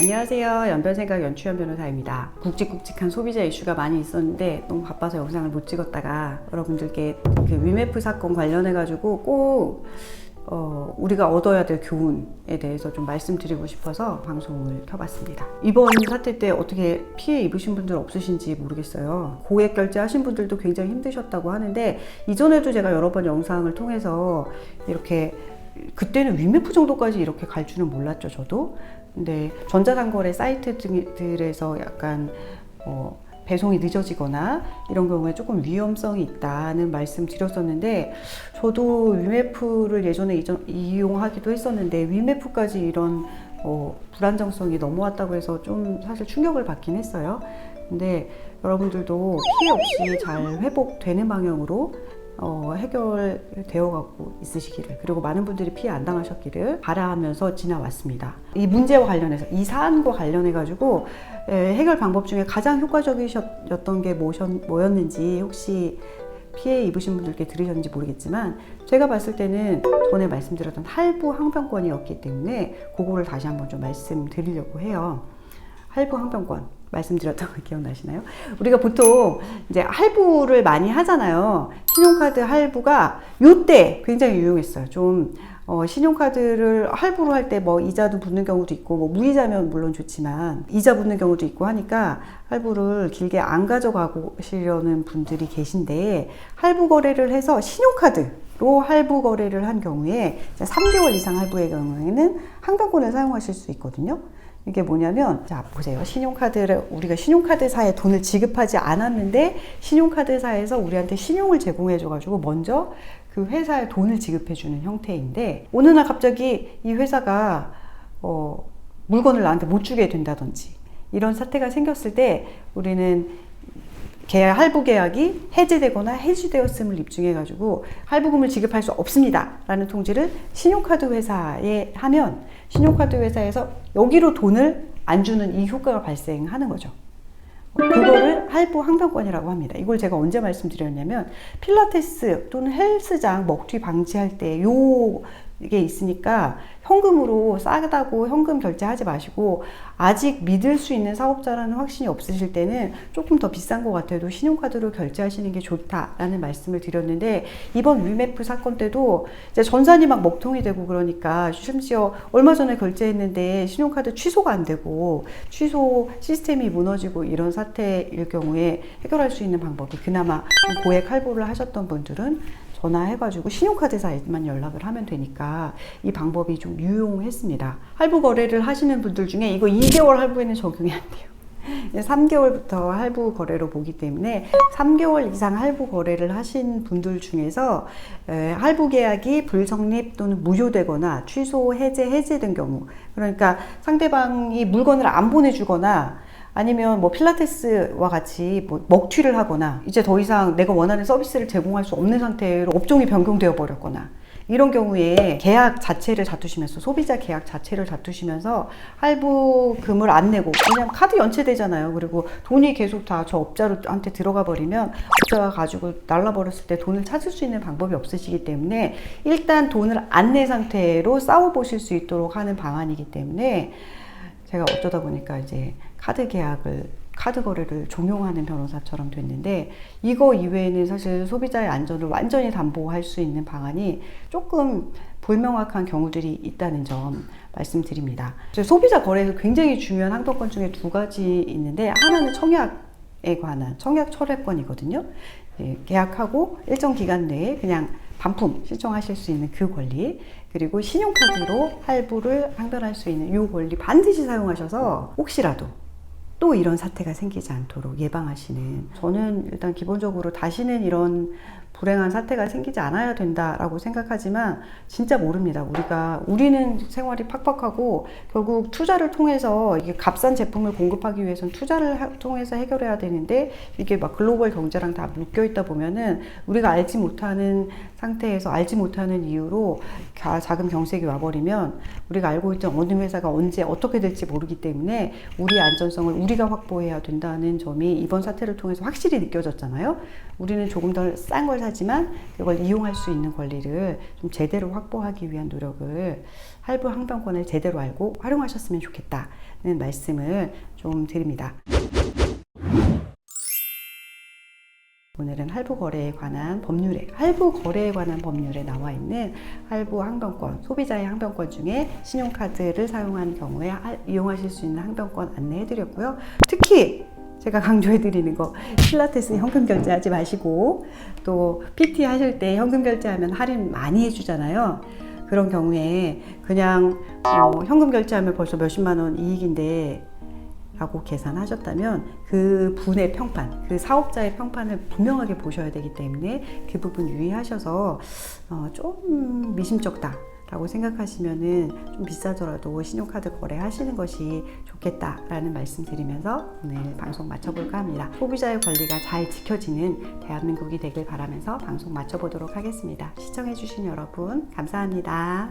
안녕하세요. 연변생각 연추연 변호사입니다. 굵직굵직한 소비자 이슈가 많이 있었는데 너무 바빠서 영상을 못 찍었다가 여러분들께 그 위메프 사건 관련해 가지고 꼭 우리가 얻어야 될 교훈에 대해서 좀 말씀드리고 싶어서 방송을 켜봤습니다. 이번 사태 때 어떻게 피해 입으신 분들 없으신지 모르겠어요. 고액 결제하신 분들도 굉장히 힘드셨다고 하는데, 이전에도 제가 여러 번 영상을 통해서 이렇게, 그때는 위메프 정도까지 이렇게 갈 줄은 몰랐죠, 저도. 근데 전자상거래 사이트들에서 약간 배송이 늦어지거나 이런 경우에 조금 위험성이 있다는 말씀 드렸었는데, 저도 위메프를 예전에 이용하기도 했었는데 위메프까지 이런 불안정성이 넘어왔다고 해서 좀 사실 충격을 받긴 했어요. 근데 여러분들도 피해 없이 잘 회복되는 방향으로 해결되어 가고 있으시기를, 그리고 많은 분들이 피해 안 당하셨기를 바라면서 지나왔습니다. 이 문제와 관련해서, 이 사안과 관련해 가지고 해결 방법 중에 가장 효과적이셨던 게 뭐였는지 혹시 피해 입으신 분들께 들으셨는지 모르겠지만, 제가 봤을 때는 전에 말씀드렸던 할부 항변권이었기 때문에 그거를 다시 한번 좀 말씀드리려고 해요. 할부 항변권 말씀드렸던 거 기억나시나요? 우리가 보통 이제 할부를 많이 하잖아요. 신용카드 할부가 요때 굉장히 유용했어요. 좀 신용카드를 할부로 할 때 뭐 이자도 붙는 경우도 있고, 뭐 무이자면 물론 좋지만 이자 붙는 경우도 있고 하니까 할부를 길게 안 가져가시려는 분들이 계신데, 할부 거래를 해서 신용카드로 할부 거래를 한 경우에 3개월 이상 할부의 경우에는 항변권을 사용하실 수 있거든요. 이게 뭐냐면, 자 보세요. 우리가 신용카드사에 돈을 지급하지 않았는데 신용카드사에서 우리한테 신용을 제공해 줘가지고 먼저 그 회사에 돈을 지급해 주는 형태인데, 어느 날 갑자기 이 회사가 물건을 나한테 못 주게 된다든지 이런 사태가 생겼을 때, 우리는 할부 계약이 해지되거나 해지되었음을 입증해 가지고 할부금을 지급할 수 없습니다 라는 통지를 신용카드 회사에 하면, 신용카드 회사에서 여기로 돈을 안 주는 이 효과가 발생하는 거죠. 그거를 할부 항변권이라고 합니다. 이걸 제가 언제 말씀드렸냐면, 필라테스 또는 헬스장 먹튀 방지할 때 이게 있으니까 현금으로 싸다고 현금 결제하지 마시고, 아직 믿을 수 있는 사업자라는 확신이 없으실 때는 조금 더 비싼 것 같아도 신용카드로 결제하시는 게 좋다라는 말씀을 드렸는데, 이번 위메프 사건 때도 이제 전산이 막 먹통이 되고 그러니까, 심지어 얼마 전에 결제했는데 신용카드 취소가 안 되고 취소 시스템이 무너지고 이런 사태일 경우에 해결할 수 있는 방법이, 그나마 좀 고액 할부를 하셨던 분들은 전화해가지고 신용카드사에만 연락을 하면 되니까 이 방법이 좀 유용했습니다. 할부 거래를 하시는 분들 중에 이거 2개월 할부에는 적용이 안 돼요. 3개월부터 할부 거래로 보기 때문에 3개월 이상 할부 거래를 하신 분들 중에서 할부 계약이 불성립 또는 무효되거나 취소, 해제된 경우, 그러니까 상대방이 물건을 안 보내주거나 아니면 뭐 필라테스와 같이 뭐 먹튀를 하거나 이제 더 이상 내가 원하는 서비스를 제공할 수 없는 상태로 업종이 변경되어 버렸거나, 이런 경우에 계약 자체를 다투시면서, 소비자 계약 자체를 다투시면서 할부금을 안 내고, 왜냐면 카드 연체되잖아요. 그리고 돈이 계속 다 저 업자한테 들어가 버리면 업자가 가지고 날라버렸을 때 돈을 찾을 수 있는 방법이 없으시기 때문에, 일단 돈을 안 낸 상태로 싸워보실 수 있도록 하는 방안이기 때문에, 제가 어쩌다 보니까 이제 카드 거래를 종용하는 변호사처럼 됐는데, 이거 이외에는 사실 소비자의 안전을 완전히 담보할 수 있는 방안이 조금 불명확한 경우들이 있다는 점 말씀드립니다. 소비자 거래에서 굉장히 중요한 항변권 중에 2가지 있는데, 하나는 청약에 관한 청약 철회권이거든요. 계약하고 일정 기간 내에 그냥 반품 신청하실 수 있는 그 권리, 그리고 신용카드로 할부를 항변할 수 있는 이 권리 반드시 사용하셔서 혹시라도 또 이런 사태가 생기지 않도록 예방하시는, 저는 일단 기본적으로 다시는 이런 불행한 사태가 생기지 않아야 된다라고 생각하지만 진짜 모릅니다. 우리는 생활이 팍팍하고 결국 투자를 통해서, 이게 값싼 제품을 공급하기 위해서는 투자를 통해서 해결해야 되는데, 이게 막 글로벌 경제랑 다 묶여 있다 보면은 우리가 알지 못하는 상태에서, 알지 못하는 이유로 자금 경색이 와버리면 우리가 알고 있던 어느 회사가 언제 어떻게 될지 모르기 때문에 우리의 안전성을 우리가 확보해야 된다는 점이 이번 사태를 통해서 확실히 느껴졌잖아요. 우리는 조금 더 싼 걸 사지 하지만 그걸 이용할 수 있는 권리를 좀 제대로 확보하기 위한 노력을 할부 항변권을 제대로 알고 활용하셨으면 좋겠다는 말씀을 좀 드립니다. 오늘은 할부 거래에 관한 법률에, 할부 거래에 관한 법률에 나와 있는 할부 항변권, 소비자의 항변권 중에 신용카드를 사용한 경우에 이용하실 수 있는 항변권 안내해 드렸고요. 특히 제가 강조해 드리는 거, 필라테스 현금 결제하지 마시고, 또 PT 하실 때 현금 결제하면 할인 많이 해주잖아요. 그런 경우에 그냥 현금 결제하면 벌써 몇십만 원 이익인데 라고 계산하셨다면 그 분의 평판, 그 사업자의 평판을 분명하게 보셔야 되기 때문에 그 부분 유의하셔서 좀 미심쩍다 라고 생각하시면은 좀 비싸더라도 신용카드 거래하시는 것이 좋겠다라는 말씀 드리면서 오늘 방송 마쳐볼까 합니다. 소비자의 권리가 잘 지켜지는 대한민국이 되길 바라면서 방송 마쳐보도록 하겠습니다. 시청해주신 여러분 감사합니다.